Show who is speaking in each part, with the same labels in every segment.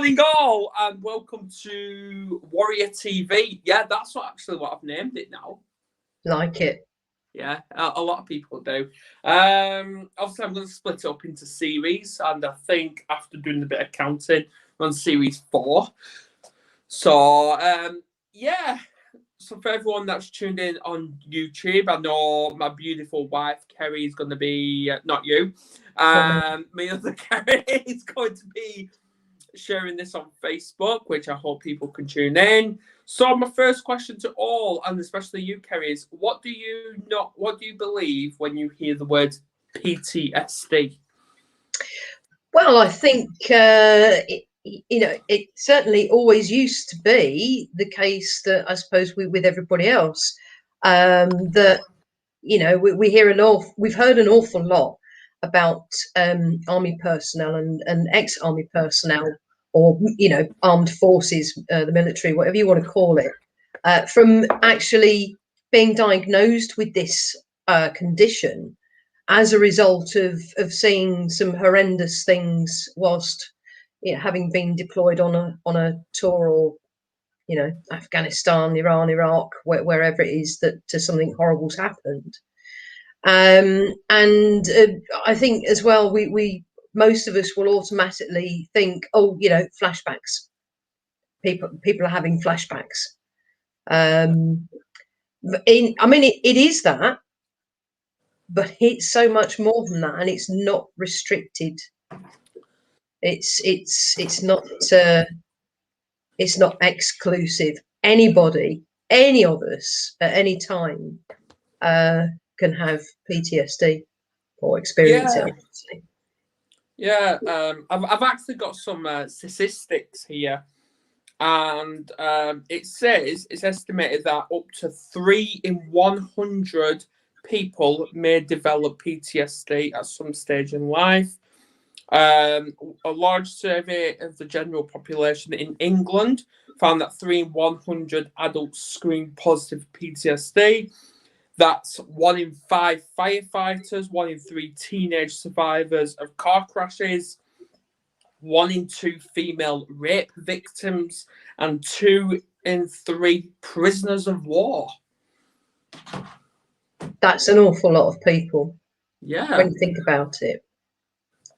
Speaker 1: morning all, and welcome to Warrior TV. Yeah, that's actually what I've named it now.
Speaker 2: Like it.
Speaker 1: Yeah, a lot of people do. Obviously, I'm going to split it up into series, and I think after doing a bit of counting, we're on series 4. So, yeah. So for everyone that's tuned in on YouTube, I know my beautiful wife, Kerry, is going to be, not you, my other Kerry is going to be sharing this on Facebook, which I hope people can tune in. So my first question to all, and especially you, Kerry, is what do you believe when you hear the word PTSD?
Speaker 2: Well, I think it certainly always used to be the case that I suppose with everybody else that we hear we've heard an awful lot about army personnel and ex-army personnel, or armed forces, the military, whatever you want to call it, from actually being diagnosed with this condition as a result of seeing some horrendous things whilst having been deployed on a tour, or Afghanistan, Iran, Iraq, wherever it is that something horrible's happened. And I think as well, we most of us will automatically think, oh, flashbacks. People are having flashbacks. It is that, but it's so much more than that, and it's not restricted. It's not exclusive. Anybody, any of us, at any time, can have PTSD or experience it.
Speaker 1: Yeah, I've actually got some statistics here, and it says it's estimated that up to 3 in 100 people may develop PTSD at some stage in life. A large survey of the general population in England found that 3 in 100 adults screened positive PTSD. That's 1 in 5 firefighters, 1 in 3 teenage survivors of car crashes, 1 in 2 female rape victims, and 2 in 3 prisoners of war.
Speaker 2: That's an awful lot of people.
Speaker 1: Yeah.
Speaker 2: When you think about it,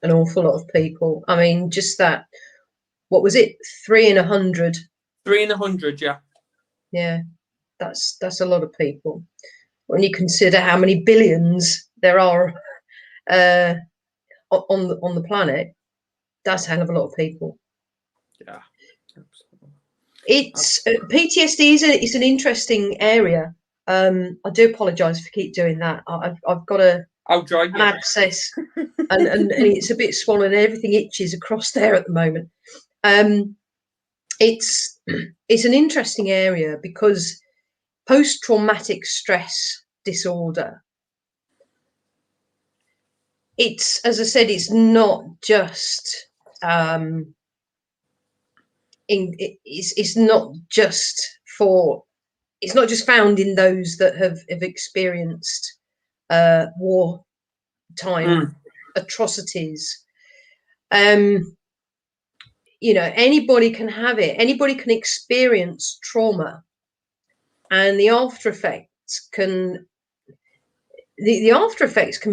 Speaker 2: an awful lot of people. I mean, just that. What was it? 3 in 100.
Speaker 1: 3 in 100, yeah.
Speaker 2: Yeah, that's a lot of people. When you consider how many billions there are on the planet, that's a hell of a lot of people.
Speaker 1: Yeah, absolutely.
Speaker 2: It's PTSD is an interesting area. I do apologise if I keep doing that. I've got an abscess, and it's a bit swollen. Everything itches across there at the moment. It's an interesting area because post-traumatic stress disorder, it's, as I said, it's not just it's not just found in those that have experienced wartime atrocities. Anybody can have it. Anybody can experience trauma, and the after effects can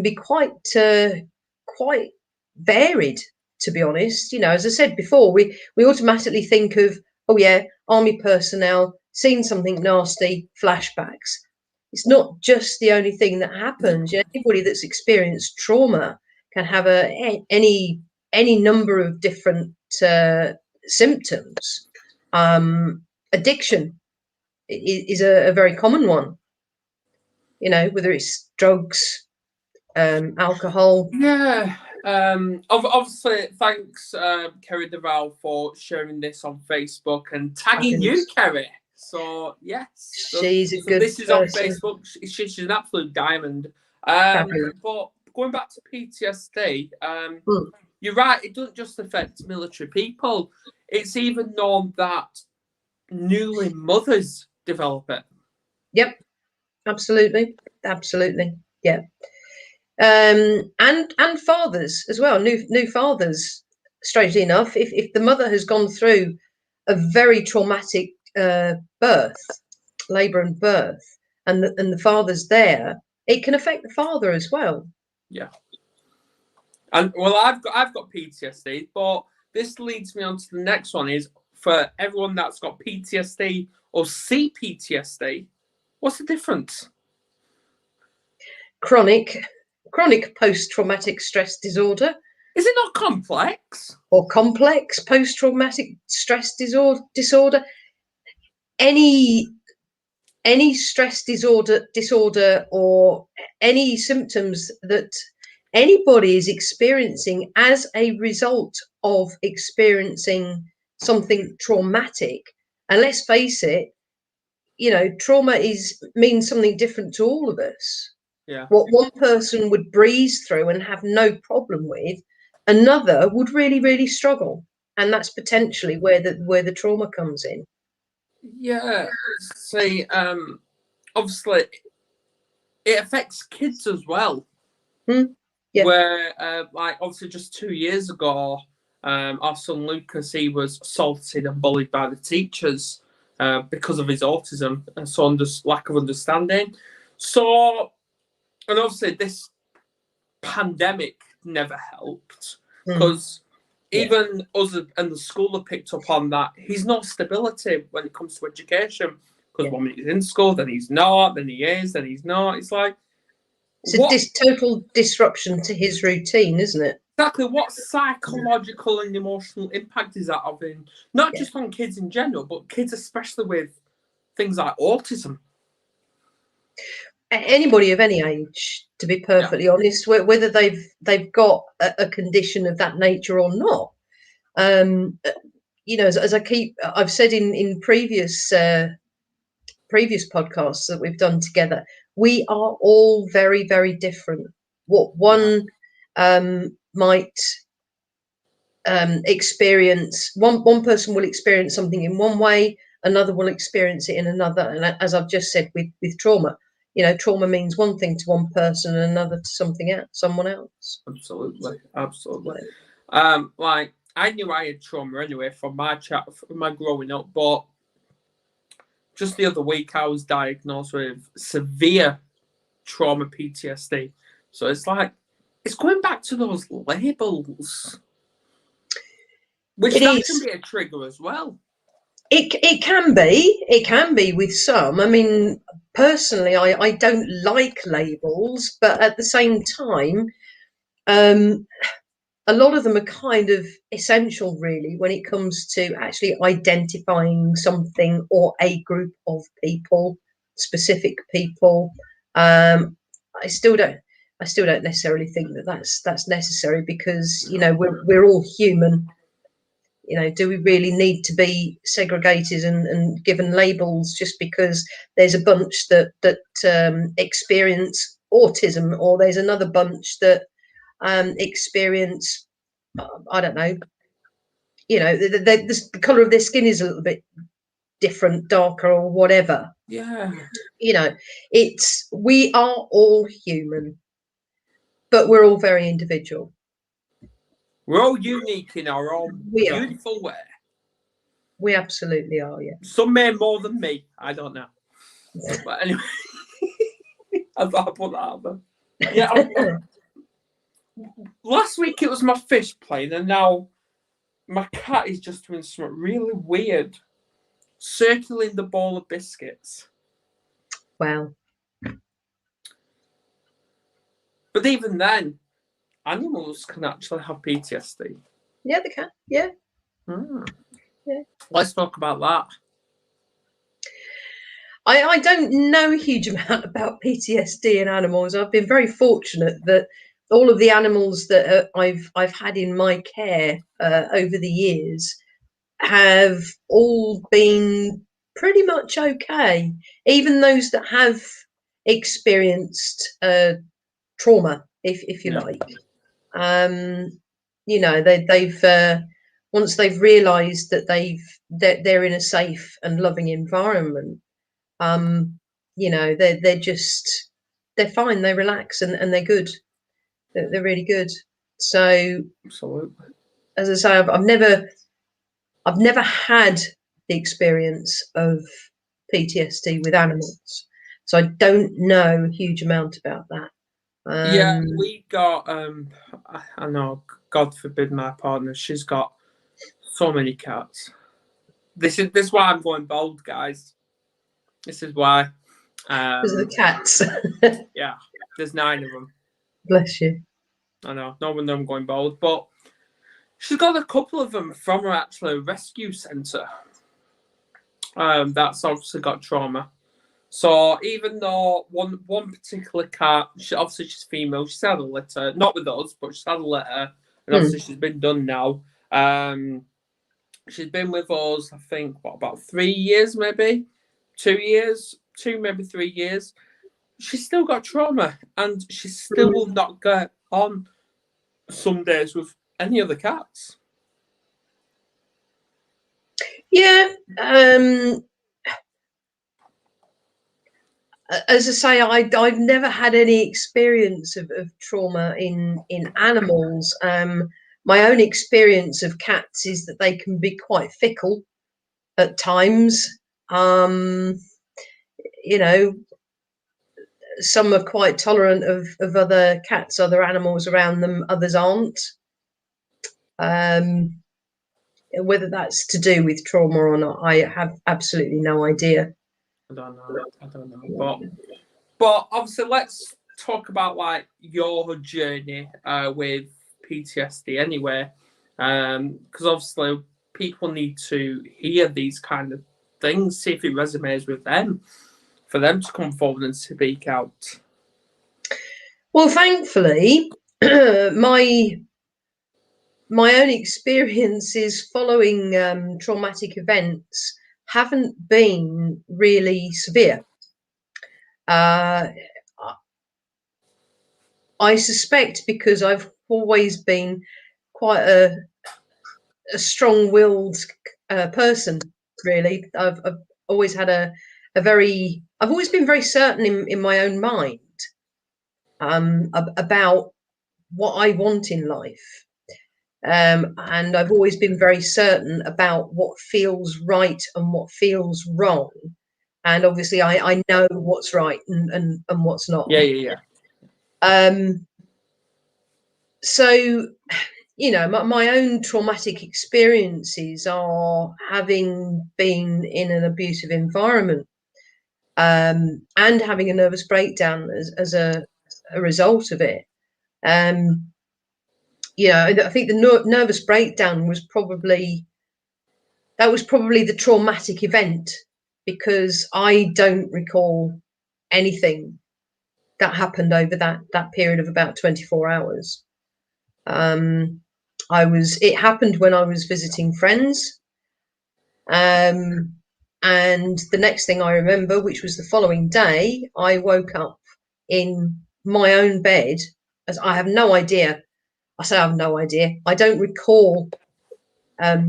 Speaker 2: be quite varied, to be honest. As I said before, we automatically think of, oh yeah, army personnel, seen something nasty, flashbacks. It's not just the only thing that happens. Anybody that's experienced trauma can have any number of different symptoms. Addiction is a very common one. Whether it's drugs, alcohol.
Speaker 1: Yeah. Obviously, thanks, Kerry Deval, for sharing this on Facebook and tagging you, Kerry. So yes,
Speaker 2: she's a good
Speaker 1: this is
Speaker 2: person.
Speaker 1: on Facebook. She's an absolute diamond. But going back to PTSD, you're right. It doesn't just affect military people. It's even known that newly mothers develop it.
Speaker 2: Yep, absolutely, yeah. And fathers as well. New fathers strangely enough, if the mother has gone through a very traumatic birth, labour and birth, and the father's there, it can affect the father as well.
Speaker 1: Yeah. And well, I've got PTSD, but this leads me on to the next one. Is for everyone that's got PTSD or CPTSD, what's the difference?
Speaker 2: Chronic post-traumatic stress disorder.
Speaker 1: Is it not complex?
Speaker 2: Or complex post-traumatic stress disorder. Any stress disorder or any symptoms that anybody is experiencing as a result of experiencing something traumatic. And let's face it, trauma means something different to all of us.
Speaker 1: Yeah.
Speaker 2: What one person would breeze through and have no problem with, another would really, really struggle. And that's potentially where the trauma comes in.
Speaker 1: Yeah. See, obviously, it affects kids as well.
Speaker 2: Yeah.
Speaker 1: Where, like, obviously, just 2 years ago, our son Lucas, he was assaulted and bullied by the teachers because of his autism and so lack of understanding. So, and obviously, this pandemic never helped because even us and the school have picked up on that. He's not stability when it comes to education because 1 minute he's in school, then he's not, then he is, then he's not. It's like,
Speaker 2: it's a total disruption to his routine, isn't it?
Speaker 1: Exactly. What psychological and emotional impact is that having, not just on kids in general, but kids especially with things like autism?
Speaker 2: Anybody of any age, to be perfectly honest, whether they've got a condition of that nature or not. As I've said in previous podcasts that we've done together, we are all very, very different. What one might experience, one person will experience something in one way, another will experience it in another. And as I've just said with trauma, trauma means one thing to one person and another to someone else.
Speaker 1: Absolutely. Like, I knew I had trauma anyway from my growing up, but just the other week I was diagnosed with severe trauma PTSD. So it's like, it's going back to those labels, which can be a trigger as well.
Speaker 2: It can be with some. I mean, personally, I don't like labels, but at the same time, a lot of them are kind of essential, really, when it comes to actually identifying something or a group of people, specific people. I still don't necessarily think that that's necessary because we're all human. Do we really need to be segregated and given labels just because there's a bunch that experience autism, or there's another bunch that experience, I don't know, the colour of their skin is a little bit different, darker or whatever.
Speaker 1: Yeah.
Speaker 2: We are all human, but we're all very individual.
Speaker 1: We're all unique in our own beautiful way.
Speaker 2: We absolutely are, yeah.
Speaker 1: Some may more than me. I don't know. But anyway, I thought I'd put that out there. Yeah. Last week it was my fish playing, and now my cat is just doing something really weird, circling the bowl of biscuits.
Speaker 2: Wow.
Speaker 1: But even then, animals can actually have PTSD.
Speaker 2: Yeah, they can. Yeah.
Speaker 1: Yeah. Let's talk about that.
Speaker 2: I don't know a huge amount about PTSD in animals. I've been very fortunate that all of the animals that I've had in my care over the years have all been pretty much okay. Even those that have experienced trauma, if you like. They've once they've realised that they're in a safe and loving environment, they're fine, they relax, and they're good. They're really good. So
Speaker 1: absolutely.
Speaker 2: as I say, I've never had the experience of PTSD with animals, so I don't know a huge amount about that.
Speaker 1: Yeah, we got I know, God forbid my partner, she's got so many cats. This is why I'm going bold, guys. This is why.
Speaker 2: Because of the cats.
Speaker 1: Yeah, there's 9 of them.
Speaker 2: Bless you.
Speaker 1: I know, no wonder I'm going bold, but she's got a couple of them from her actual rescue centre. That's obviously got trauma. So even though one particular cat, she's female, she's had a litter, not with us, but she's had a litter, and obviously she's been done now. She's been with us, I think, about 3 years, maybe 2 years, 2 maybe 3 years. She's still got trauma, and she still will not get on some days with any other cats.
Speaker 2: Yeah. As I say, I've never had any experience of trauma in animals. My own experience of cats is that they can be quite fickle at times. You know, some are quite tolerant of other cats, other animals around them, others aren't. Whether that's to do with trauma or not, I have absolutely no idea.
Speaker 1: I don't know. But obviously, let's talk about like your journey with PTSD anyway, because obviously people need to hear these kind of things, see if it resonates with them, for them to come forward and speak out.
Speaker 2: Well, thankfully, my own experiences following traumatic events haven't been really severe. I suspect because I've always been quite a strong-willed person. Really, I've always had I've always been very certain in my own mind about what I want in life. And I've always been very certain about what feels right and what feels wrong. And obviously, I know what's right and what's not.
Speaker 1: Yeah.
Speaker 2: So, you know, my own traumatic experiences are having been in an abusive environment and having a nervous breakdown as a result of it. You know, I think the nervous breakdown was probably the traumatic event, because I don't recall anything that happened over that period of about 24 hours. It happened when I was visiting friends. And the next thing I remember, which was the following day, I woke up in my own bed, as I have no idea. I say I have no idea. I don't recall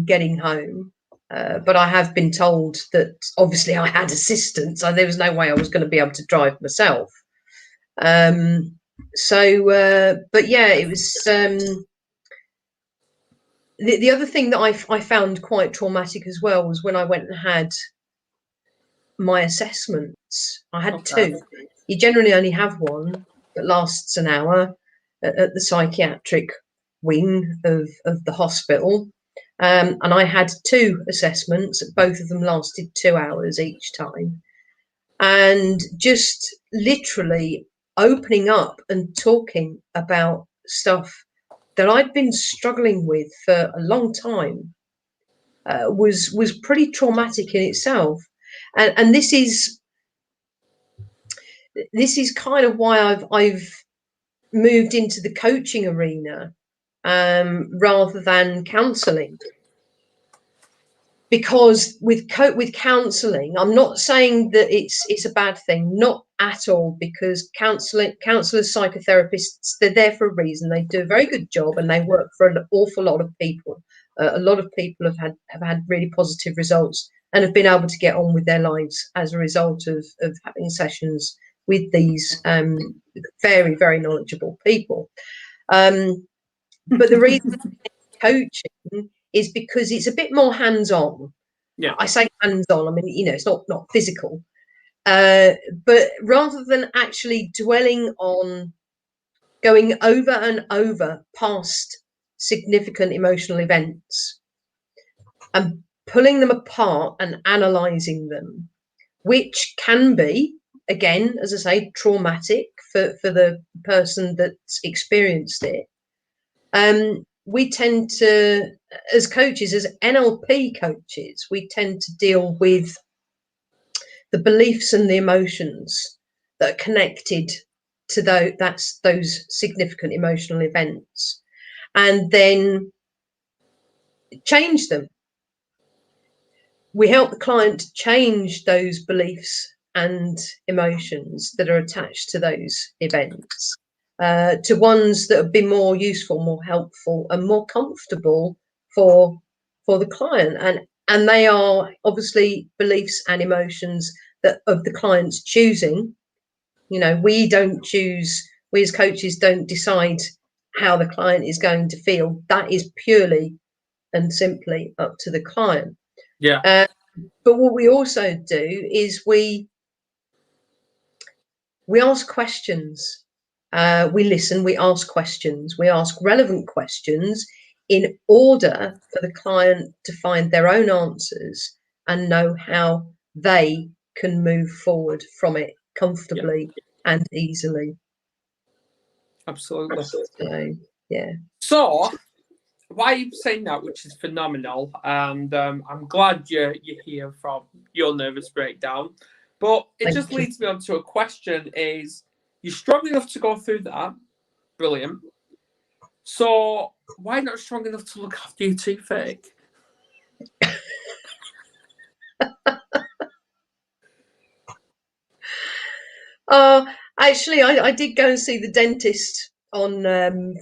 Speaker 2: getting home. But I have been told that obviously I had assistance, so there was no way I was going to be able to drive myself. But yeah, it was. The other thing that I found quite traumatic as well was when I went and had my assessments. I had 2. You generally only have one that lasts an hour at the psychiatric wing of the hospital. And I had 2 assessments. Both of them lasted 2 hours each time. And just literally opening up and talking about stuff that I'd been struggling with for a long time was pretty traumatic in itself. And this is kind of why I've moved into the coaching arena rather than counselling. Because with counselling, I'm not saying that it's a bad thing, not at all. Because counsellors, psychotherapists, they're there for a reason. They do a very good job, and they work for an awful lot of people. A lot of people have had really positive results and have been able to get on with their lives as a result of having sessions with these very, very knowledgeable people. But the reason coaching is because it's a bit more hands-on.
Speaker 1: Yeah.
Speaker 2: I say hands-on, I mean, it's not physical. But rather than actually dwelling on going over and over past significant emotional events and pulling them apart and analysing them, which can be, again, as I say, traumatic for the person that's experienced it. We tend to, as coaches, as NLP coaches, we tend to deal with the beliefs and the emotions that are connected to those significant emotional events, and then change them. We help the client to change those beliefs and emotions that are attached to those events to ones that have been more useful, more helpful, and more comfortable for the client. And they are obviously beliefs and emotions that of the client's choosing. We don't choose. We as coaches don't decide how the client is going to feel. That is purely and simply up to the client.
Speaker 1: Yeah.
Speaker 2: But what we also do is we ask questions. We listen. We ask questions. We ask relevant questions in order for the client to find their own answers and know how they can move forward from it comfortably and easily.
Speaker 1: Absolutely.
Speaker 2: So, yeah.
Speaker 1: So, why are you saying that, which is phenomenal, and I'm glad you're here from your nervous breakdown. But it
Speaker 2: Thank
Speaker 1: just
Speaker 2: you.
Speaker 1: leads me on to a question: is you're strong enough to go through that? Brilliant. So why not strong enough to look after your toothache?
Speaker 2: Actually, I did go and see the dentist on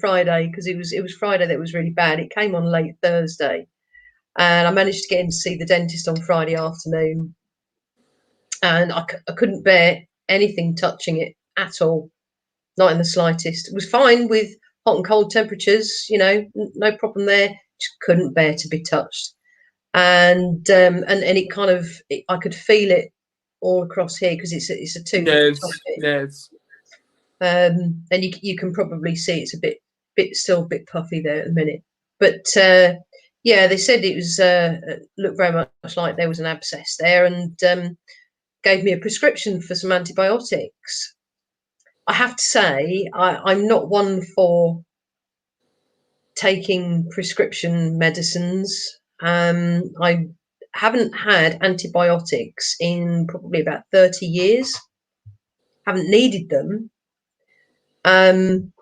Speaker 2: Friday, because it was Friday that was really bad. It came on late Thursday, and I managed to get in to see the dentist on Friday afternoon, and I couldn't bear anything touching it at all, not in the slightest. It was fine with hot and cold temperatures, no problem there. Just couldn't bear to be touched, and it kind of, I could feel it all across here because it's a tooth at the top of it.
Speaker 1: Nerves.
Speaker 2: And you can probably see it's a still a bit puffy there at the minute. But yeah, they said it was looked very much like there was an abscess there, and gave me a prescription for some antibiotics. I have to say, I'm not one for taking prescription medicines. I haven't had antibiotics in probably about 30 years. Haven't needed them. And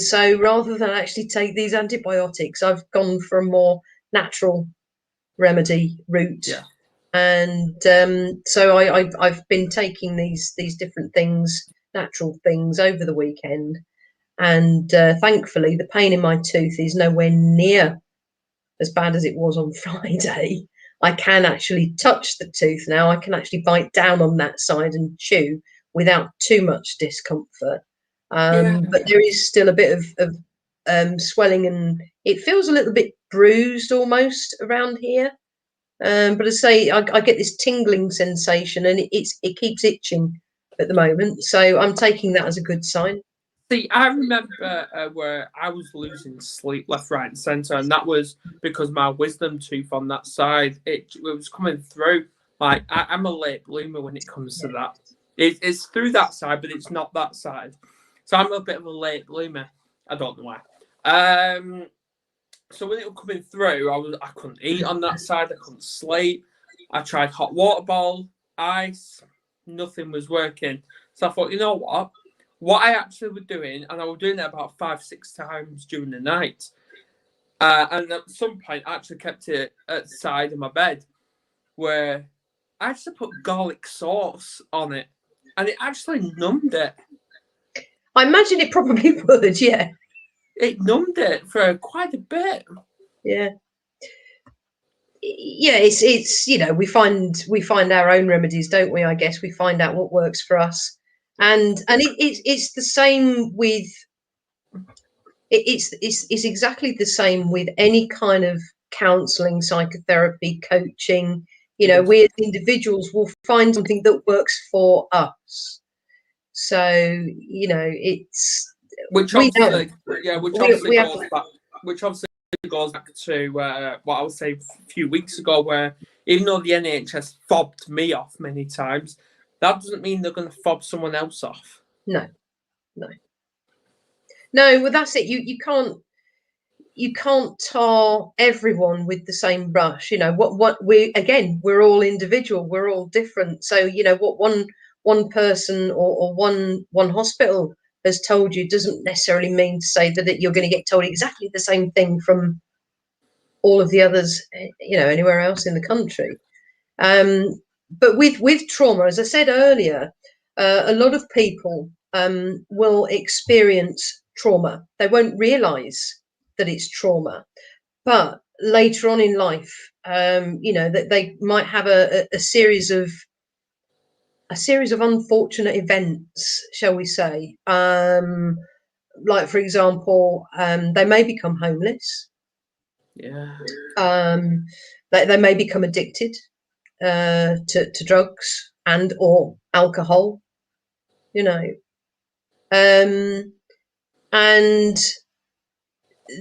Speaker 2: so rather than actually take these antibiotics, I've gone for a more natural remedy route.
Speaker 1: Yeah.
Speaker 2: And so I've been taking these different things, natural things, over the weekend. And thankfully, the pain in my tooth is nowhere near as bad as it was on Friday. I can actually touch the tooth now. I can actually bite down on that side and chew without too much discomfort. But there is still a bit of swelling, and it feels a little bit bruised almost around here. But as I say, I get this tingling sensation, and it keeps itching at the moment. So I'm taking that as a good sign.
Speaker 1: See, I remember where I was losing sleep left, right, and centre, and that was because my wisdom tooth on that side, it was coming through. Like, I'm a late bloomer when it comes to that. It's through that side, but it's not that side. So I'm a bit of a late bloomer. I don't know why. So when it was coming through, I couldn't eat on that side. I couldn't sleep. I tried hot water bowl, ice, nothing was working. So I thought, you know what I actually was doing, and I was doing it about 5-6 times during the night. And at some point, I actually kept it at the side of my bed, where I actually put garlic sauce on it, and it actually numbed it.
Speaker 2: I imagine it probably would, yeah.
Speaker 1: It numbed it for quite a bit.
Speaker 2: Yeah. Yeah, it's we find our own remedies, don't we? I guess we find out what works for us, and it's the same with it's exactly the same with any kind of counselling, psychotherapy, coaching. You know, we as individuals will find something that works for us. So, you know, it's
Speaker 1: which
Speaker 2: we know.
Speaker 1: obviously, yeah, which obviously goes back to what I was saying a few weeks ago, where even though the NHS fobbed me off many times, that doesn't mean they're going to fob someone else off.
Speaker 2: No, no, no. Well, that's it. You can't tar everyone with the same brush. You know what we're all individual, we're all different. So you know what one person or one hospital has told you doesn't necessarily mean to say that you're going to get told exactly the same thing from all of the others, you know, anywhere else in the country. But with trauma, as I said earlier, a lot of people will experience trauma. They won't realise that it's trauma, but later on in life, you know, that they might have a series of unfortunate events, shall we say? Like, for example, they may become homeless.
Speaker 1: Yeah.
Speaker 2: They may become addicted to drugs and or alcohol. You know, and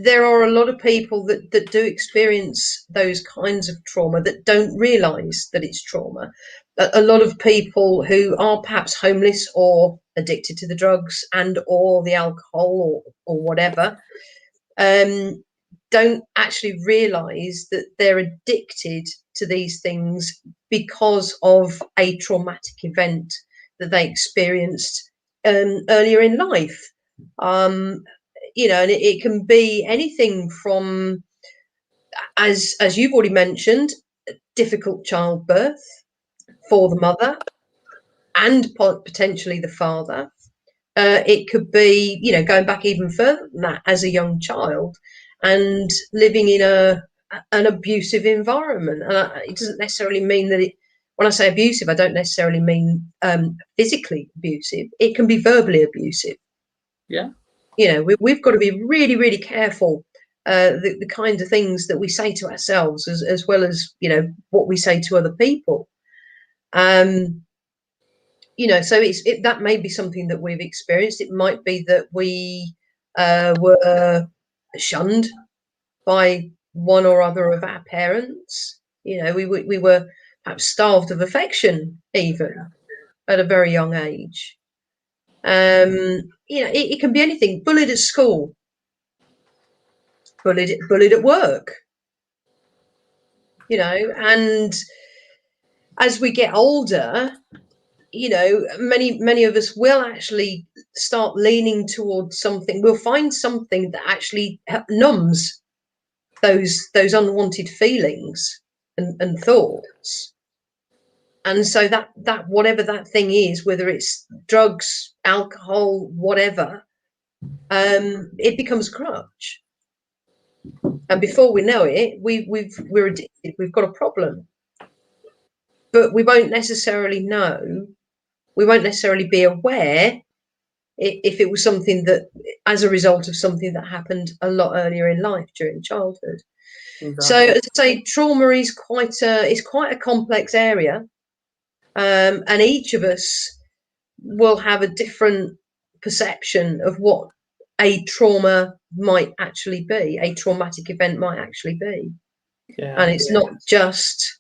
Speaker 2: there are a lot of people that do experience those kinds of trauma that don't realise that it's trauma. A lot of people who are perhaps homeless or addicted to the drugs and or the alcohol or whatever, don't actually realise that they're addicted to these things because of a traumatic event that they experienced earlier in life. You know, and it can be anything from, as you've already mentioned, difficult childbirth for the mother and potentially the father. It could be, you know, going back even further than that, as a young child and living in an abusive environment. And it doesn't necessarily mean that it. When I say abusive, I don't necessarily mean physically abusive. It can be verbally abusive.
Speaker 1: Yeah.
Speaker 2: You know, we've got to be really, really careful the kinds of things that we say to ourselves, as well as, you know, what we say to other people. You know, so that may be something that we've experienced. It might be that we were shunned by one or other of our parents. You know, we were perhaps starved of affection even at a very young age. You know, it can be anything. Bullied at school, bullied at work. You know, and as we get older, you know, many of us will actually start leaning towards something. We'll find something that actually numbs those unwanted feelings and thoughts. And so that whatever that thing is, whether it's drugs, alcohol, whatever, it becomes a crutch. And before we know it, we're addicted. We've got a problem, but we won't necessarily know. We won't necessarily be aware if it was something that, as a result of something that happened a lot earlier in life during childhood. Exactly. So, as I say, trauma is quite a complex area, and each of us will have a different perception of what a trauma might actually be, a traumatic event might actually be. Yeah. And it's not just,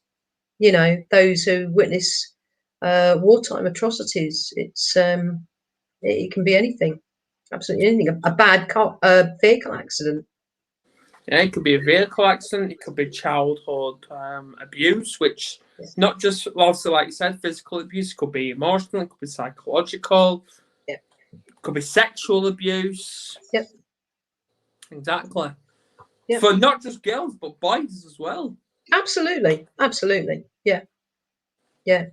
Speaker 2: you know, those who witness wartime atrocities. It can be anything, absolutely anything. A bad vehicle accident.
Speaker 1: Yeah, it could be a vehicle accident. It could be childhood abuse, which not just also, like you said, physical abuse. It could be emotional. It could be psychological.
Speaker 2: Yep.
Speaker 1: It could be sexual abuse.
Speaker 2: Yep.
Speaker 1: Exactly.
Speaker 2: Yep.
Speaker 1: For not just girls but boys as well.
Speaker 2: Absolutely. Yeah. Yeah.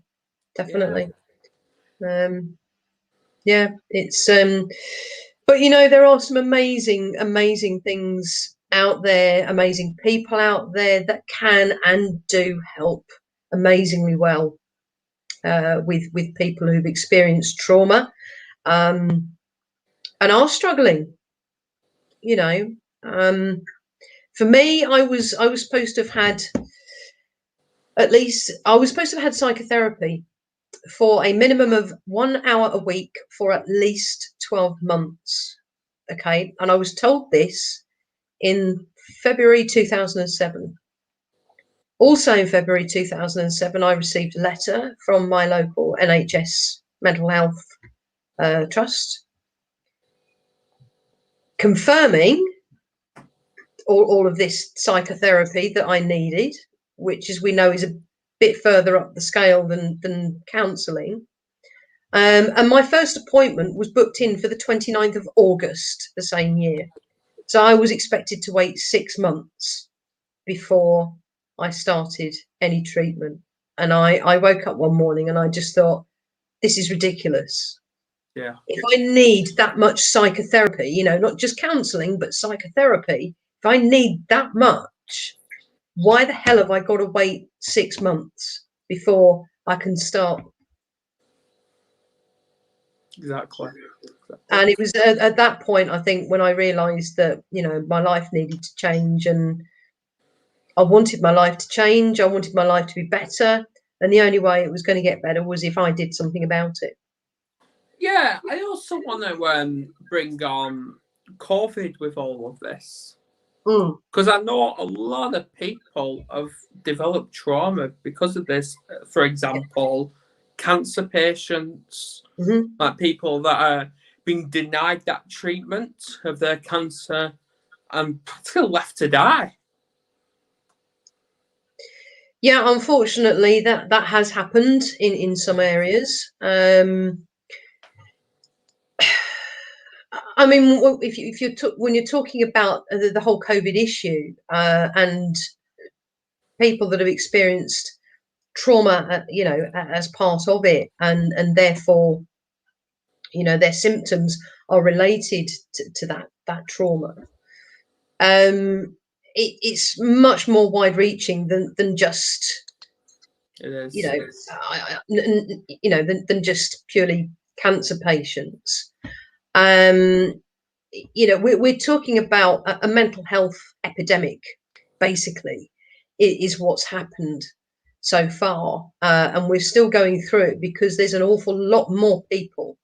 Speaker 2: Definitely. Yeah. It's but you know, there are some amazing things out there, amazing people out there that can and do help amazingly well with people who've experienced trauma and are struggling. you know. For me, I was supposed to have had psychotherapy for a minimum of 1 hour a week for at least 12 months. Okay. And I was told this in February 2007. Also in February 2007, I received a letter from my local NHS mental health trust confirming all of this psychotherapy that I needed, which, as we know, is a bit further up the scale than counselling. And my first appointment was booked in for the 29th of August the same year. So I was expected to wait 6 months before I started any treatment. And I woke up one morning and I just thought, this is ridiculous.
Speaker 1: Yeah.
Speaker 2: If I need that much psychotherapy, you know, not just counselling, but psychotherapy, if I need that much, why the hell have I got to wait 6 months before I can start?
Speaker 1: Exactly.
Speaker 2: And it was at that point, I think, when I realised that, you know, my life needed to change, and I wanted my life to change. I wanted my life to be better. And the only way it was going to get better was if I did something about it.
Speaker 1: Yeah, I also want to bring on COVID with all of this. Because I know a lot of people have developed trauma because of this. For example, cancer patients, like people that are being denied that treatment of their cancer and practically left to die.
Speaker 2: Yeah, unfortunately, that has happened in some areas. I mean, when you're talking about the whole COVID issue and people that have experienced trauma, you know, as part of it, and therefore, you know, their symptoms are related to that trauma. It's much more wide-reaching than just,
Speaker 1: It is.
Speaker 2: you know, than just purely cancer patients. You know, we're talking about a mental health epidemic, basically, is what's happened so far, and we're still going through it because there's an awful lot more people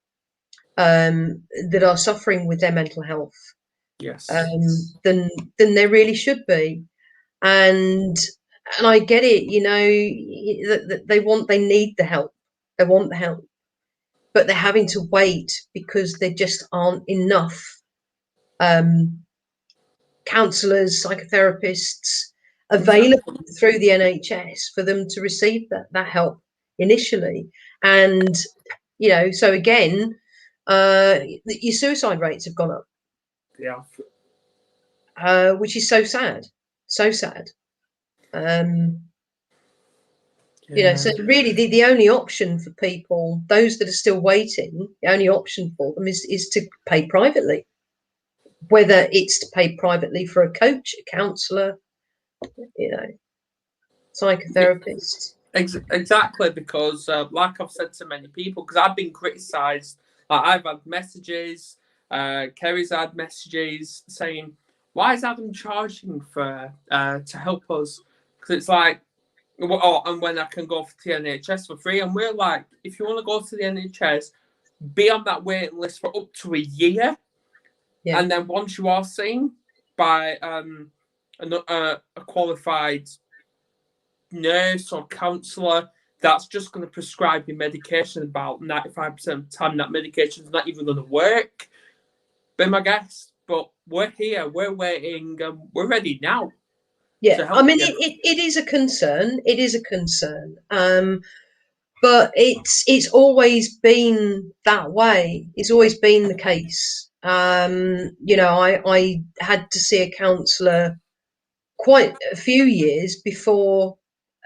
Speaker 2: that are suffering with their mental health,
Speaker 1: yes,
Speaker 2: than there really should be, and I get it. You know, that they need the help, they want the help, but they're having to wait because there just aren't enough counsellors, psychotherapists available through the NHS for them to receive that help initially. And, you know, so again, your suicide rates have gone up.
Speaker 1: Yeah.
Speaker 2: Which is so sad. So sad. You know, so really the only option for people, those that are still waiting, the only option for them is to pay privately. Whether it's to pay privately for a coach, a counsellor, you know, psychotherapist.
Speaker 1: Exactly, because like I've said to many people, because I've been criticised, like I've had messages, Kerry's had messages saying, why is Adam charging for to help us? Because it's like, and when I can go to the NHS for free, and we're like, if you want to go to the NHS, be on that waiting list for up to a year, and then once you are seen by a qualified nurse or counsellor, that's just going to prescribe you medication. About 95% of the time, that medication is not even going to work. Be my guest. But we're here, we're waiting, we're ready now.
Speaker 2: Yeah, I mean, it is a concern. It is a concern. But it's always been that way. It's always been the case. You know, I had to see a counsellor quite a few years before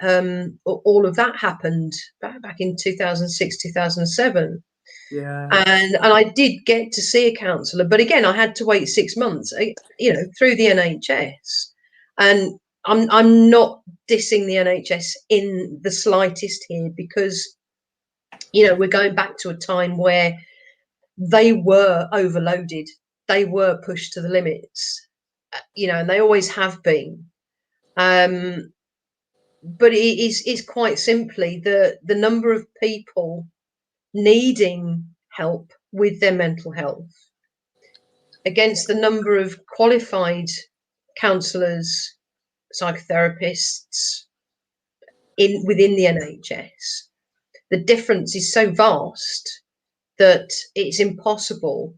Speaker 2: all of that happened, back in 2006, 2007.
Speaker 1: Yeah.
Speaker 2: And I did get to see a counsellor, but again, I had to wait 6 months, you know, through the NHS. And I'm not dissing the NHS in the slightest here, because, you know, we're going back to a time where they were overloaded. they were pushed to the limits, and they always have been. But it's quite simply the number of people needing help with their mental health against the number of qualified counsellors, psychotherapists within the NHS. The difference is so vast that it's impossible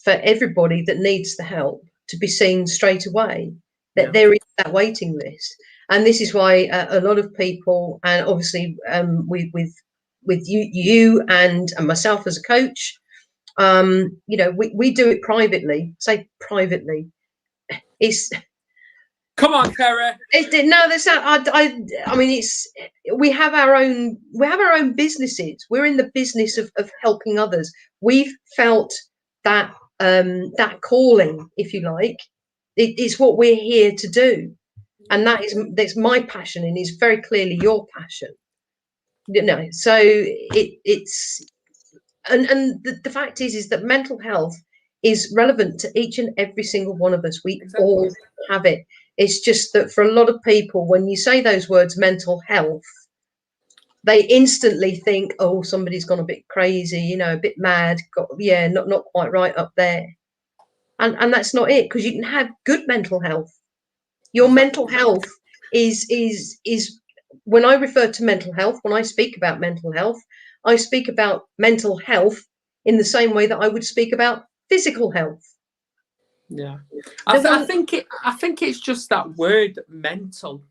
Speaker 2: for everybody that needs the help to be seen straight away, that there is that waiting list. And this is why a lot of people, and obviously with you and myself as a coach, we do it privately. Say privately. It's
Speaker 1: Come on, Kerry.
Speaker 2: No, that's not. I mean, we have our own businesses. We're in the business of helping others. We've felt that that calling, if you like. It's what we're here to do, and that's my passion, and is very clearly your passion. So it's and the fact is that mental health is relevant to each and every single one of us. We all have it. It's just that for a lot of people, when you say those words, mental health, they instantly think, oh, somebody's gone a bit crazy, a bit mad, not quite right up there. And that's not it, because you can have good mental health. Your mental health is when I refer to mental health, when I speak about mental health, I speak about mental health in the same way that I would speak about physical health.
Speaker 1: Yeah, I think it's just that word mental.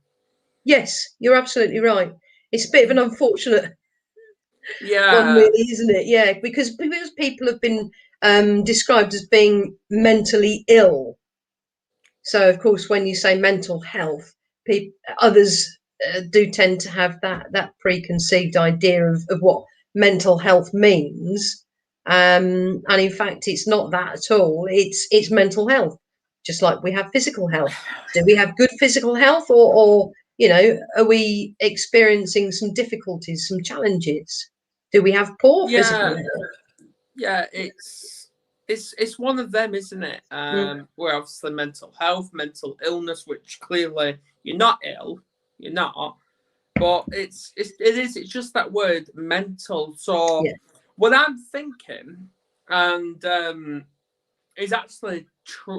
Speaker 2: Yes, you're absolutely right. It's a bit of an unfortunate one, really, isn't it? Yeah, because people have been described as being mentally ill. So, of course, when you say mental health, others do tend to have that preconceived idea of what mental health means. And in fact, it's not that at all. It's mental health, just like we have physical health. Do we have good physical health, or are we experiencing some difficulties, some challenges? Do we have poor physical health?
Speaker 1: Yeah, it's one of them, isn't it? Where obviously mental health, mental illness, which clearly you're not ill, you're not, but it's just that word mental. So what I'm thinking, and is actually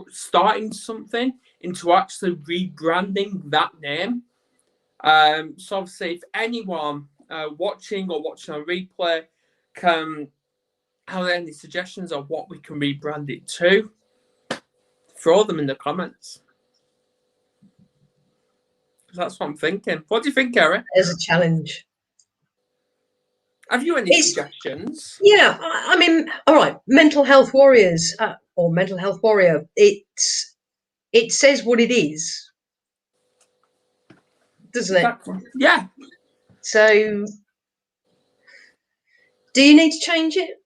Speaker 1: starting something into actually rebranding that name. So obviously, if anyone watching or watching on replay can have any suggestions on what we can rebrand it to, throw them in the comments. That's what I'm thinking. What do you think, Kerry?
Speaker 2: There's a challenge.
Speaker 1: Have you any suggestions?
Speaker 2: Yeah, I mean, all right, mental health warriors or mental health warrior. It says what it is, doesn't it?
Speaker 1: Yeah.
Speaker 2: So, do you need to change it?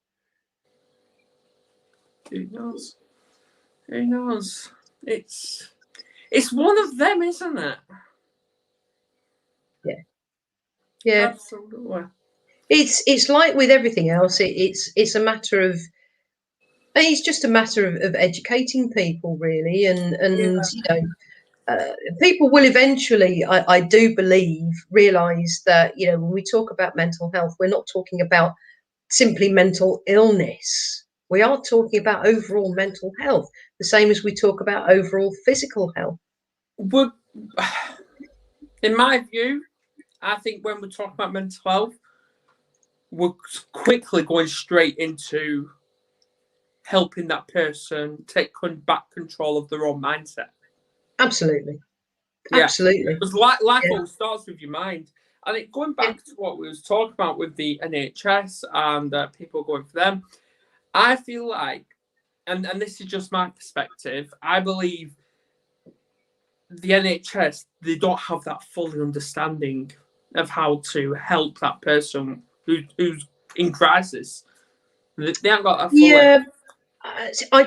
Speaker 1: Who knows? Who knows? It's one of them, isn't it?
Speaker 2: Yeah.
Speaker 1: Absolutely.
Speaker 2: It's like with everything else. It's a matter of. It's just a matter of educating people, really, and people will eventually, I do believe, realise that when we talk about mental health, we're not talking about simply mental illness. We are talking about overall mental health, the same as we talk about overall physical health.
Speaker 1: In my view, I think when we're talking about mental health, we're quickly going straight into helping that person take back control of their own mindset.
Speaker 2: Absolutely. Yeah. Absolutely.
Speaker 1: Because life all starts with your mind. And going back to what we was talking about with the NHS and people going for them, I feel like, and this is just my perspective, I believe the NHS, they don't have that fully understanding of how to help that person who's in crisis. They haven't got that fully.
Speaker 2: Yeah, I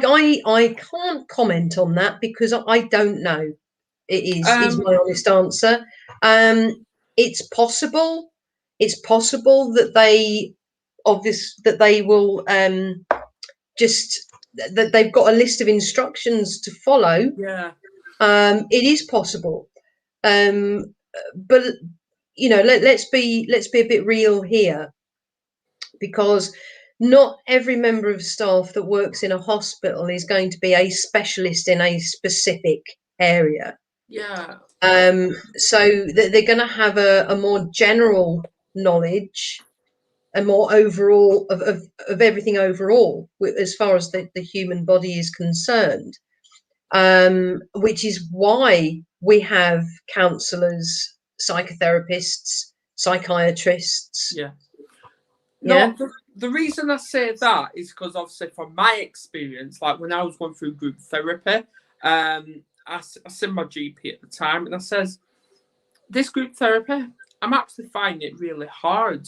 Speaker 2: can't comment on that because I don't know. Is my honest answer. It's possible. It's possible that they will just that they've got a list of instructions to follow.
Speaker 1: Yeah.
Speaker 2: It is possible, but let's be a bit real here, because not every member of staff that works in a hospital is going to be a specialist in a specific area.
Speaker 1: Yeah.
Speaker 2: So they're going to have a more general knowledge, and more overall of everything overall, as far as the human body is concerned. Which is why we have counsellors, psychotherapists, psychiatrists.
Speaker 1: Yeah.
Speaker 2: Yeah.
Speaker 1: No, the reason I say that is because obviously from my experience, like when I was going through group therapy, I seen my GP at the time and I says, this group therapy, I'm actually finding it really hard.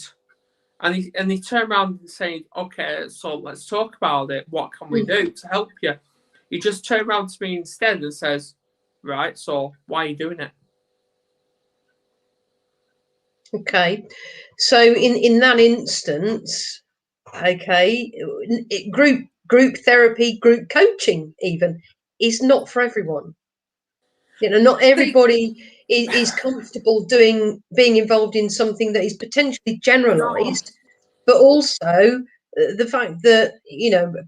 Speaker 1: And he turned around and said, okay, so let's talk about it. What can we do to help you? He just turned around to me instead and says, right, so why are you doing it?
Speaker 2: Okay. So in that instance, okay, group therapy, group coaching even is not for everyone. Not everybody is comfortable being involved in something that is potentially generalized, but also the fact that,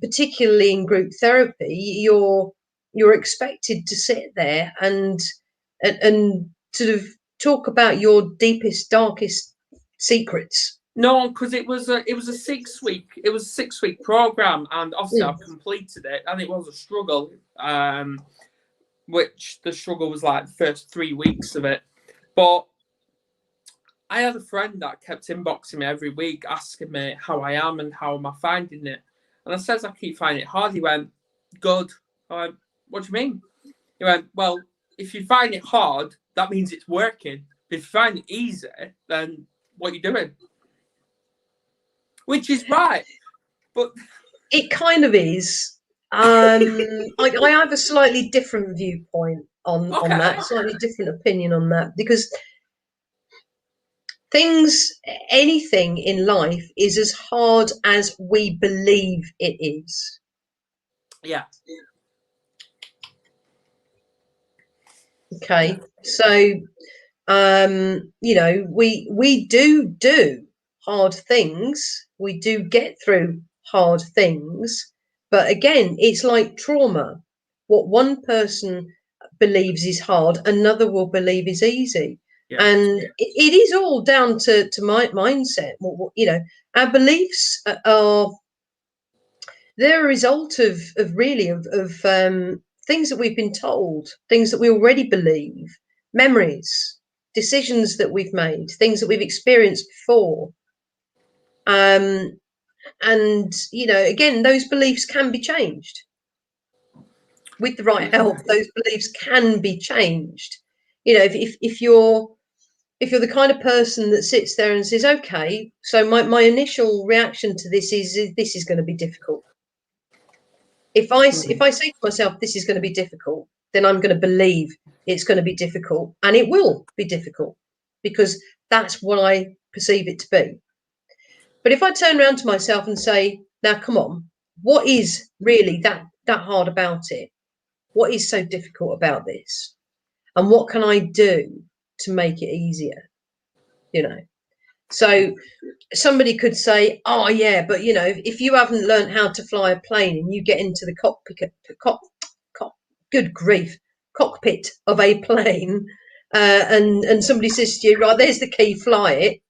Speaker 2: particularly in group therapy, you're expected to sit there and sort of talk about your deepest, darkest secrets.
Speaker 1: No, because it was a 6 week program, and obviously I've completed it, and it was a struggle. Which the struggle was like the first 3 weeks of it, but I had a friend that kept inboxing me every week, asking me how I am and how am I finding it, and I says I keep finding it hard. He went, good. I went, what do you mean? He went, well, if you find it hard, that means it's working. If you find it easy, then what are you doing? Which is right, but
Speaker 2: it kind of is. I have a slightly different viewpoint on that, slightly different opinion on that, because anything in life is as hard as we believe it is.
Speaker 1: Yeah.
Speaker 2: Okay. So, we do hard things. We do get through hard things. But again, it's like trauma. What one person believes is hard, another will believe is easy.
Speaker 1: Yeah.
Speaker 2: And it is all down to my mindset. Our beliefs are, they're a result of things that we've been told, things that we already believe, memories, decisions that we've made, things that we've experienced before. And again, those beliefs can be changed. With the right help, those beliefs can be changed. If you're the kind of person that sits there and says, okay, so my initial reaction to this is going to be difficult. If I say to myself, this is going to be difficult, then I'm going to believe it's going to be difficult, and it will be difficult, because that's what I perceive it to be. But if I turn around to myself and say, now, come on, what is really that hard about it? What is so difficult about this? And what can I do to make it easier? So somebody could say, oh yeah, but if you haven't learned how to fly a plane and you get into the good grief, cockpit of a plane, and somebody says to you, right, there's the key, fly it.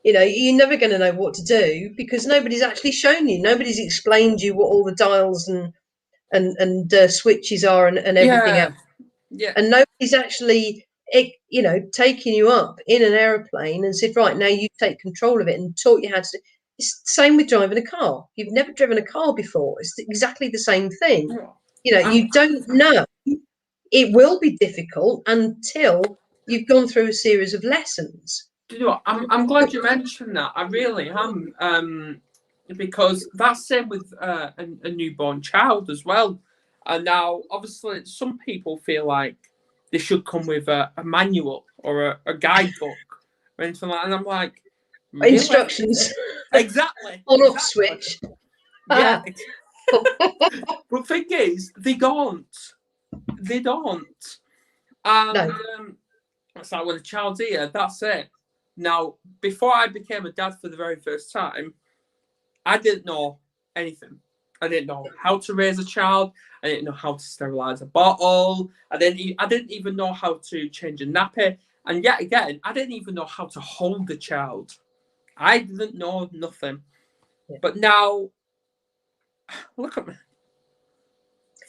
Speaker 2: You're never going to know what to do, because nobody's actually shown you. Nobody's explained you what all the dials and switches are and everything else.
Speaker 1: Yeah.
Speaker 2: And nobody's actually, taking you up in an aeroplane and said, right, now you take control of it, and taught you how to. It's the same with driving a car. You've never driven a car before. It's exactly the same thing. You don't know. It will be difficult until you've gone through a series of lessons.
Speaker 1: Do you know what? I'm glad you mentioned that. I really am. Because that's same with a newborn child as well. And now, obviously, some people feel like they should come with a manual or a guidebook or anything like that. And I'm like, really?
Speaker 2: Instructions.
Speaker 1: Exactly.
Speaker 2: On-off switch.
Speaker 1: Yeah. But thing is, they don't. They don't. And
Speaker 2: No.
Speaker 1: it's like when a child's here, that's it. Now, before I became a dad for the very first time, I didn't know anything. I didn't know how to raise a child. I didn't know how to sterilize a bottle. I didn't even know how to change a nappy. And yet again, I didn't even know how to hold a child. I didn't know nothing.
Speaker 2: Yeah.
Speaker 1: But now, look at me.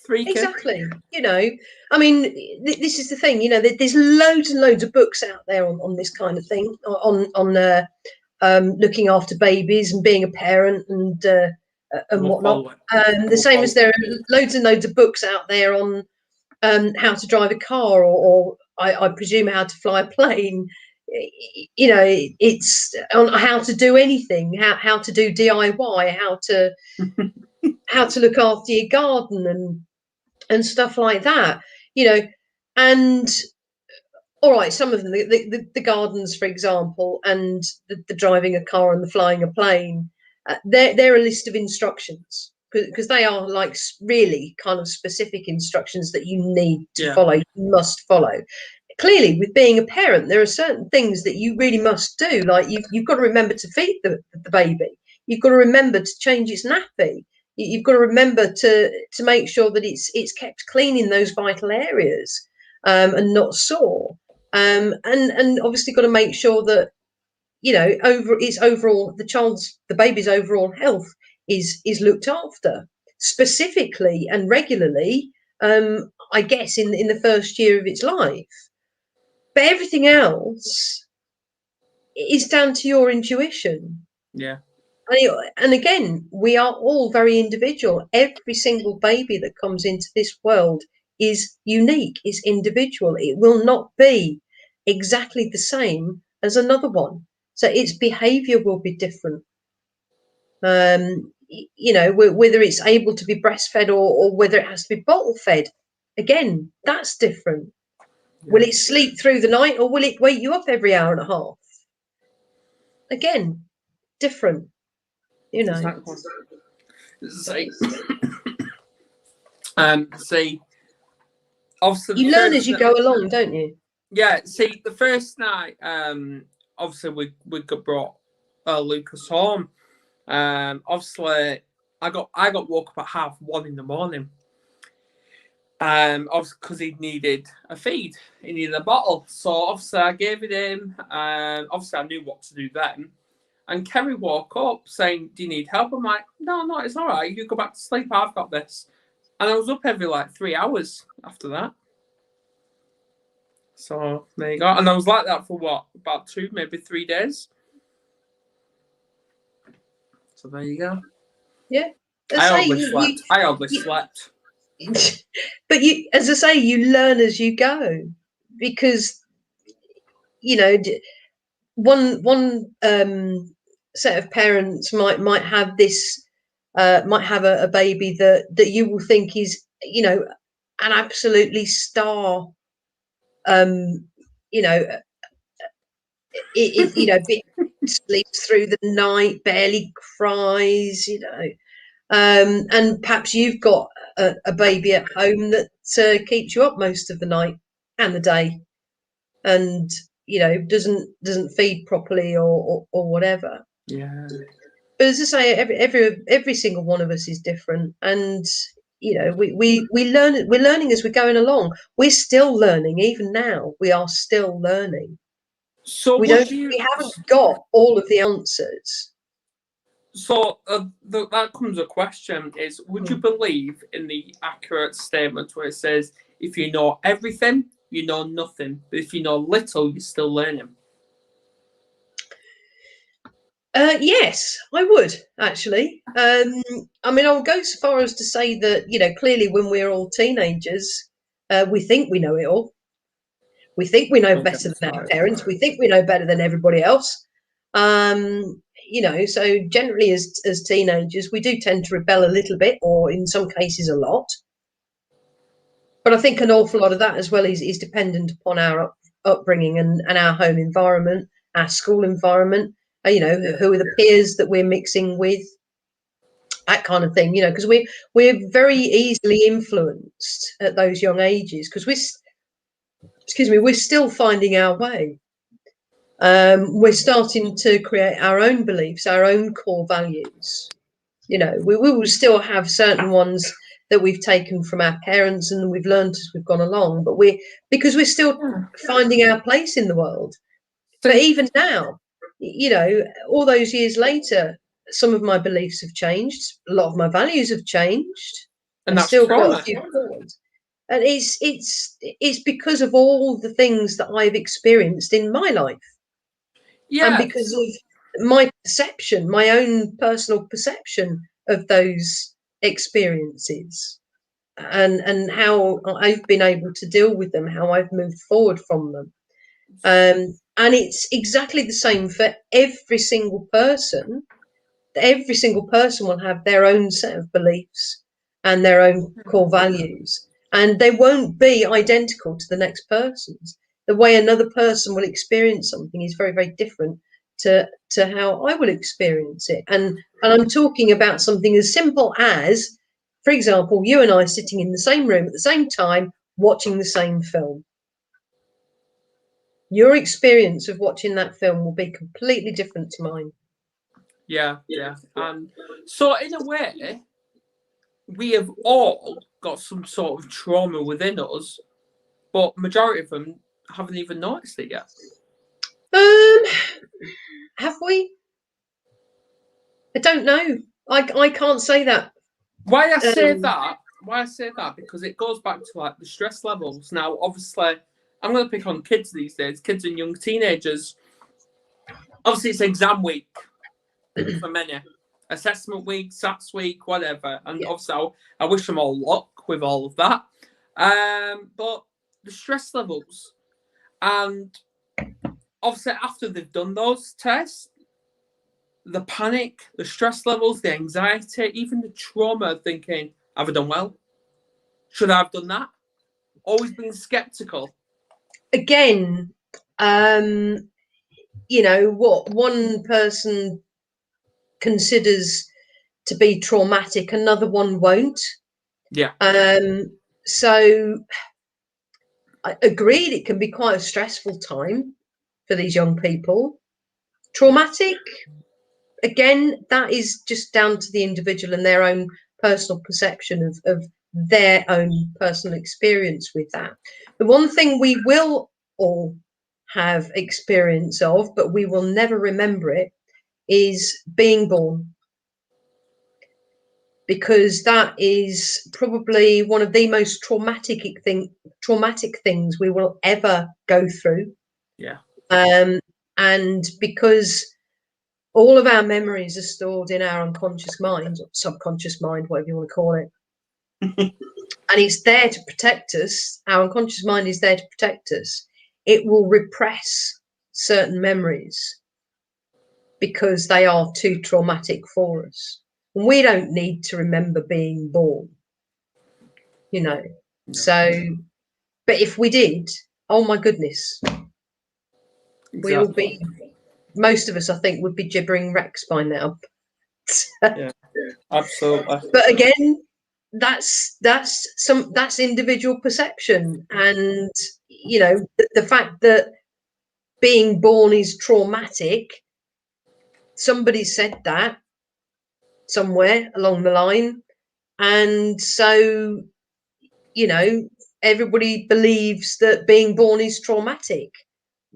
Speaker 1: 3 kids.
Speaker 2: Exactly. You know, I mean, this is the thing. You know, there's loads and loads of books out there on this kind of thing, on looking after babies and being a parent and whatnot. The same as there are loads and loads of books out there on how to drive a car, or I presume how to fly a plane. You know, it's on how to do anything, how to do DIY, how to look after your garden and stuff like that. You know, and all right, some of them, the gardens, for example, and the driving a car and the flying a plane, they're a list of instructions, because they are like really kind of specific instructions that you need to follow, you must follow. Clearly, with being a parent, there are certain things that you really must do. Like you've got to remember to feed the baby. You've got to remember to change its nappy. You've got to remember to make sure that it's kept clean in those vital areas, and not sore. And obviously got to make sure that, you know, the baby's overall health is looked after specifically and regularly. I guess in the first year of its life, but everything else is down to your intuition.
Speaker 1: Yeah.
Speaker 2: And again, we are all very individual. Every single baby that comes into this world is unique, is individual. It will not be exactly the same as another one. So its behavior will be different. You know, whether it's able to be breastfed or whether it has to be bottle fed, again, that's different. Yeah. Will it sleep through the night, or will it wake you up every hour and a half? Again, different. You know.
Speaker 1: Exactly. See, obviously
Speaker 2: you learn as you go along, don't you?
Speaker 1: Yeah. See, the first night, obviously we got brought Lucas home. Obviously, I got woke up at 1:30 in the morning. Obviously, because he needed a feed, he needed a bottle. So obviously, I gave it him. Obviously, I knew what to do then. And Kerry woke up saying, "Do you need help?" I'm like, "No, it's all right. You go back to sleep. I've got this." And I was up every 3 hours after that. So there you go. And I was like that for what, about 2, maybe 3 days. So there you go.
Speaker 2: Yeah.
Speaker 1: I hardly slept.
Speaker 2: But as I say, you learn as you go, because, you know, one set of parents might have this, might have a baby that you will think is, you know, an absolutely star. You know, it you know, sleeps through the night, barely cries, you know. And perhaps you've got a baby at home that keeps you up most of the night and the day, and, you know, doesn't feed properly or whatever.
Speaker 1: Yeah.
Speaker 2: But as I say, every single one of us is different, and, you know, we learn. We're learning as we're going along. We're still learning, even now. We are still learning.
Speaker 1: So
Speaker 2: We haven't got all of the answers.
Speaker 1: So that comes a question is, would you believe in the accurate statement where it says, if you know everything, you know nothing, but if you know little, you're still learning?
Speaker 2: Yes, I would, actually. I mean, I'll go so far as to say that, you know, clearly when we're all teenagers, we think we know it all. We think we know better than our parents. We think we know better than everybody else. You know, so generally as teenagers, we do tend to rebel a little bit, or in some cases a lot. But I think an awful lot of that as well is dependent upon our upbringing and our home environment, our school environment. You know, who are the peers that we're mixing with? that kind of thing, you know, because we're very easily influenced at those young ages because we're still finding our way. We're starting to create our own beliefs, our own core values. You know, we will still have certain ones that we've taken from our parents and we've learned as we've gone along, but because we're still finding our place in the world. But even now, you know, all those years later, some of my beliefs have changed. A lot of my values have changed.
Speaker 1: And
Speaker 2: I've
Speaker 1: that's
Speaker 2: still
Speaker 1: trauma.
Speaker 2: got a few cores. And it's because of all the things that I've experienced in my life. And because of my perception, my own personal perception of those experiences and how I've been able to deal with them, how I've moved forward from them. And it's exactly the same for every single person. Every single person will have their own set of beliefs and their own core values, and they won't be identical to the next person's. The way another person will experience something is very, very different to how I will experience it. And I'm talking about something as simple as, for example, you and I sitting in the same room at the same time watching the same film. Your experience of watching that film will be completely different to mine.
Speaker 1: Yeah. And so in a way, we have all got some sort of trauma within us, but majority of them haven't even noticed it yet.
Speaker 2: Have we? I don't know. I can't say that.
Speaker 1: Why I say that? Because it goes back to like the stress levels. Now, obviously, I'm going to pick on kids these days, kids and young teenagers. Obviously, it's exam week for many, assessment week, SATs week, whatever. And obviously, I wish them all luck with all of that. But the stress levels, and obviously after they've done those tests, the panic, the stress levels, the anxiety, even the trauma of thinking, have I done well? Should I have done that? Always being skeptical.
Speaker 2: Again, you know, what one person considers to be traumatic, another one won't.
Speaker 1: Yeah.
Speaker 2: So I agreed it can be quite a stressful time for these young people. Traumatic, again, that is just down to the individual and their own personal perception of their own personal experience with that. The one thing we will all have experience of, but we will never remember it, is being born. Because that is probably one of the most traumatic things we will ever go through.
Speaker 1: Yeah.
Speaker 2: And because all of our memories are stored in our unconscious mind, or subconscious mind, whatever you want to call it. And it's there to protect us. Our unconscious mind is there to protect us. It will repress certain memories because they are too traumatic for us. And we don't need to remember being born, you know.
Speaker 1: No.
Speaker 2: So, but if we did, oh my goodness,
Speaker 1: Exactly.
Speaker 2: we'll be, most of us, I think, would be gibbering Rex by now.
Speaker 1: Yeah, absolutely.
Speaker 2: But again, that's individual perception, and you know, the fact that being born is traumatic, somebody said that somewhere along the line, and so, you know, everybody believes that being born is traumatic.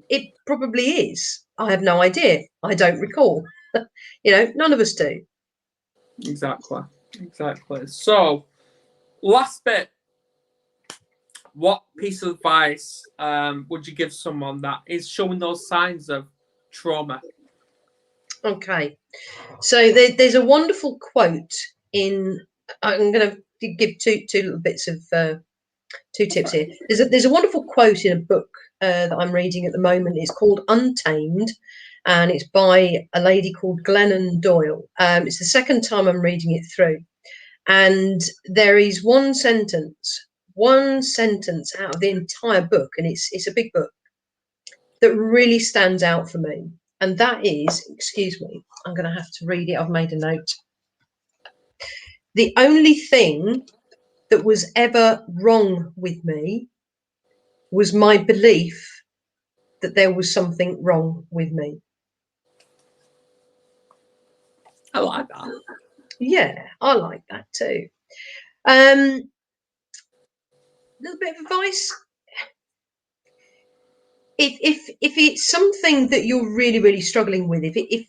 Speaker 2: It probably is. I have no idea. I don't recall. You know, none of us do.
Speaker 1: Exactly. So, last bit. What piece of advice would you give someone that is showing those signs of trauma?
Speaker 2: Okay. So there's a wonderful quote in. I'm going to give two little bits of two tips here. There's a wonderful quote in a book that I'm reading at the moment. It's called Untamed, and it's by a lady called Glennon Doyle. It's the second time I'm reading it through, and there is one sentence out of the entire book, and it's a big book, that really stands out for me. And that is, excuse me, I'm going to have to read it. I've made a note. the only thing that was ever wrong with me was my belief that there was something wrong with me.
Speaker 1: I like that.
Speaker 2: Yeah, I like that too. Little bit of advice. If it's something that you're really struggling with, if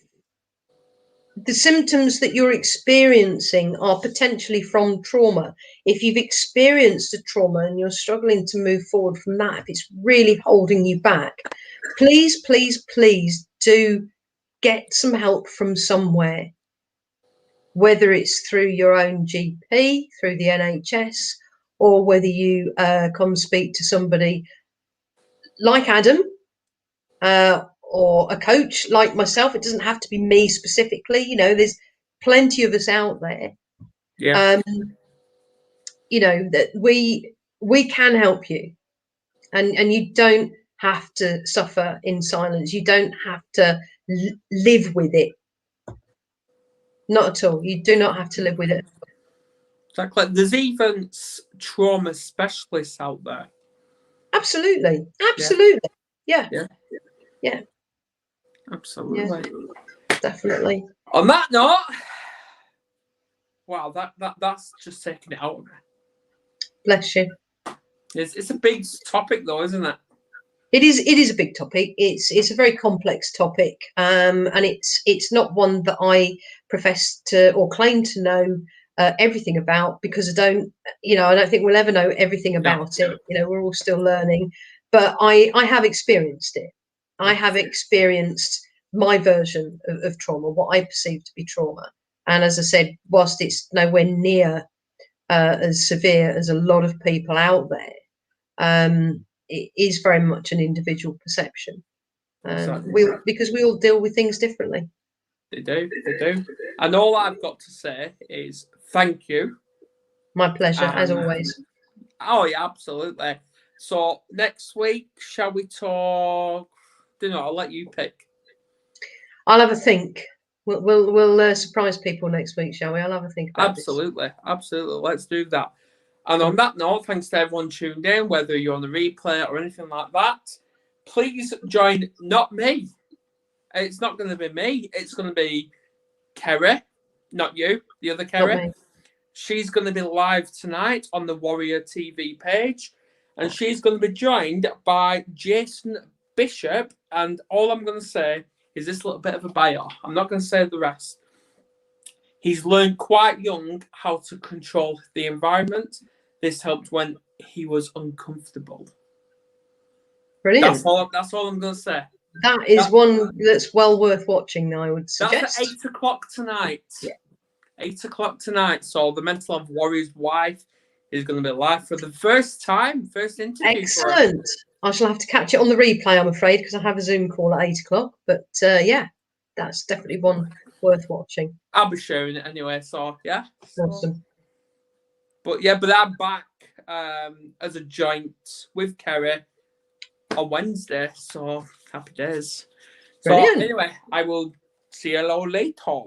Speaker 2: the symptoms that you're experiencing are potentially from trauma, if you've experienced a trauma and you're struggling to move forward from that, if it's really holding you back, please do get some help from somewhere, whether it's through your own GP, through the NHS, or whether you come speak to somebody like Adam, or a coach like myself. It doesn't have to be me specifically. You know, there's plenty of us out there.
Speaker 1: Yeah.
Speaker 2: You know, that we can help you, and you don't have to suffer in silence. You don't have to live with it. Not at all. You do not have to live with it.
Speaker 1: Exactly. There's even trauma specialists out there.
Speaker 2: Absolutely. Yeah.
Speaker 1: Absolutely.
Speaker 2: Yeah, definitely.
Speaker 1: On that note, wow, that's just taking it out of me.
Speaker 2: Bless you.
Speaker 1: It's a big topic though, isn't it?
Speaker 2: It is a big topic. It's a very complex topic, and it's not one that I profess to or claim to know everything about, because I don't think we'll ever know everything about it. You know, we're all still learning, but I have experienced it. I have experienced my version of trauma, what I perceive to be trauma, and as I said, whilst it's nowhere near as severe as a lot of people out there, it is very much an individual perception. Because we all deal with things differently.
Speaker 1: They do. And all I've got to say is thank you.
Speaker 2: My pleasure, as always.
Speaker 1: Oh yeah, absolutely. So next week, shall we talk? Don't know. I'll let you pick.
Speaker 2: I'll have a think. We'll surprise people next week, shall we? I'll have a think about
Speaker 1: Absolutely. Let's do that. And on that note, thanks to everyone tuned in, whether you're on the replay or anything like that. Please join, not me. It's not going to be me. It's going to be Kerry, not you, the other Kerry. She's going to be live tonight on the Warrior TV page. And she's going to be joined by Jason Bishop. And all I'm going to say is this little bit of a bio. I'm not going to say the rest. He's learned quite young how to control the environment. This helped when he was uncomfortable.
Speaker 2: Brilliant.
Speaker 1: That's all I'm going to say.
Speaker 2: That is one that's well worth watching, I would suggest.
Speaker 1: That's at 8 o'clock tonight.
Speaker 2: Yeah.
Speaker 1: 8 o'clock tonight. So the Mental Health Warrior's wife is going to be live for the first time. First interview.
Speaker 2: Excellent. I shall have to catch it on the replay, I'm afraid, because I have a Zoom call at 8 o'clock. But yeah, that's definitely one worth watching.
Speaker 1: I'll be sharing it anyway. So yeah.
Speaker 2: Awesome.
Speaker 1: But I'm back as a joint with Kerry on Wednesday. So happy days.
Speaker 2: Brilliant.
Speaker 1: So anyway, I will see you all later.